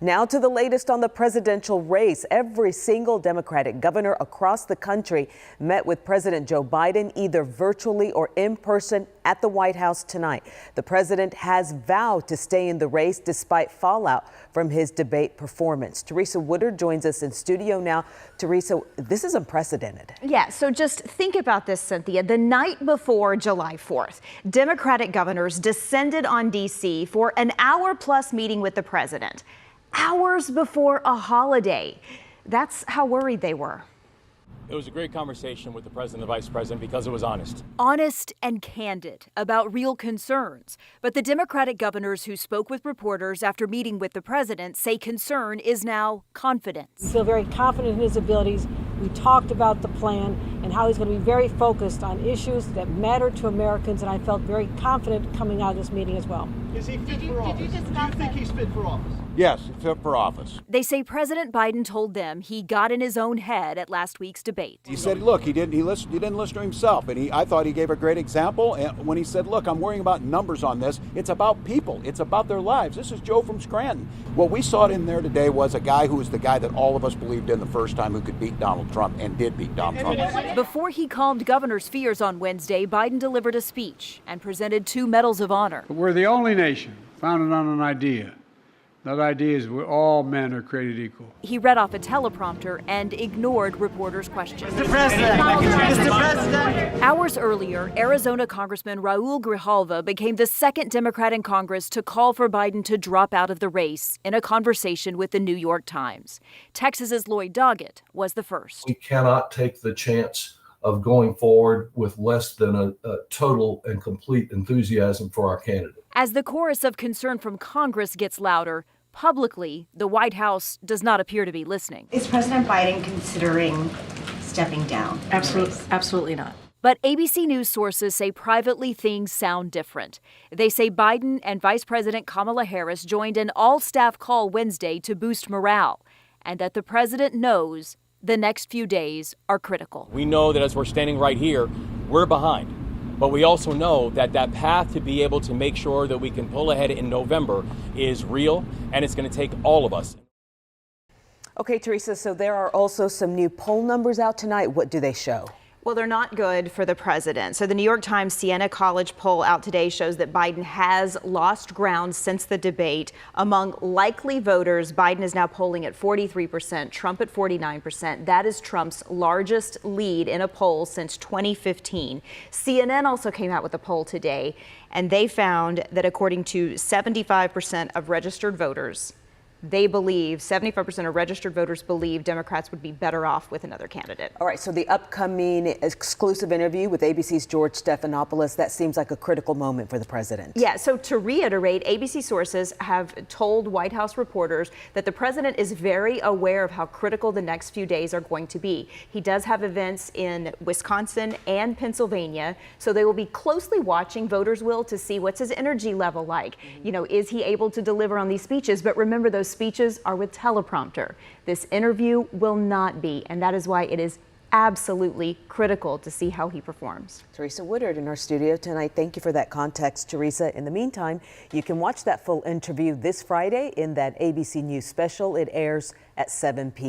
Now to the latest on the presidential race. Every single Democratic governor across the country met with President Joe Biden, either virtually or in person at the White House tonight. The president has vowed to stay in the race despite fallout from his debate performance. Teresa Woodard joins us in studio now. Teresa, this is unprecedented. Yeah, so just think about this, Cynthia. The night before July 4th, Democratic governors descended on D.C. for an hour-plus meeting with the president. Hours before a holiday. That's how worried they were. It was a great conversation with the president and the vice president because it was honest. Honest and candid about real concerns. But the Democratic governors who spoke with reporters after meeting with the president say concern is now confidence. We feel very confident in his abilities. We talked about the plan and how he's going to be very focused on issues that matter to Americans, and I felt very confident coming out of this meeting as well. Is he fit for office? Do you think he's fit for office? Yes, fit for office. They say President Biden told them he got in his own head at last week's debate. He said, look, he didn't listen to himself, and I thought he gave a great example. And when he said, look, I'm worrying about numbers on this, it's about people, it's about their lives. This is Joe from Scranton. What we saw in there today was a guy who was the guy that all of us believed in the first time, who could beat Donald Trump, and did beat Donald Trump. Before he calmed governors' fears on Wednesday, Biden delivered a speech and presented 2 medals of honor. We're the only nation founded on an idea. That idea is all men are created equal. He read off a teleprompter and ignored reporters' questions. Mr. President! Mr. President! Hours earlier, Arizona Congressman Raul Grijalva became the second Democrat in Congress to call for Biden to drop out of the race in a conversation with the New York Times. Texas's Lloyd Doggett was the first. We cannot take the chance of going forward with less than a total and complete enthusiasm for our candidate. As the chorus of concern from Congress gets louder, publicly, the White House does not appear to be listening. Is President Biden considering stepping down? Absolutely not. But ABC News sources say privately things sound different. They say Biden and Vice President Kamala Harris joined an all-staff call Wednesday to boost morale, and that the president knows the next few days are critical. We know that as we're standing right here, we're behind. But we also know that that path to be able to make sure that we can pull ahead in November is real, and it's going to take all of us. Okay, Teresa, so there are also some new poll numbers out tonight. What do they show? Well, they're not good for the president. So the New York Times Siena College poll out today shows that Biden has lost ground since the debate. Among likely voters, Biden is now polling at 43%, Trump at 49%. That is Trump's largest lead in a poll since 2015. CNN also came out with a poll today, and they found that according to 75% of registered voters, 75% of registered voters believe Democrats would be better off with another candidate. All right, so the upcoming exclusive interview with ABC's George Stephanopoulos, that seems like a critical moment for the president. Yeah, so to reiterate, ABC sources have told White House reporters that the president is very aware of how critical the next few days are going to be. He does have events in Wisconsin and Pennsylvania, so they will be closely watching, voters will, to see what's his energy level like. You know, is he able to deliver on these speeches? But remember, those speeches are with teleprompter. This interview will not be, and that is why it is absolutely critical to see how he performs. Teresa Woodard in our studio tonight. Thank you for that context, Teresa. In the meantime, you can watch that full interview this Friday in that ABC News special. It airs at 7 p.m.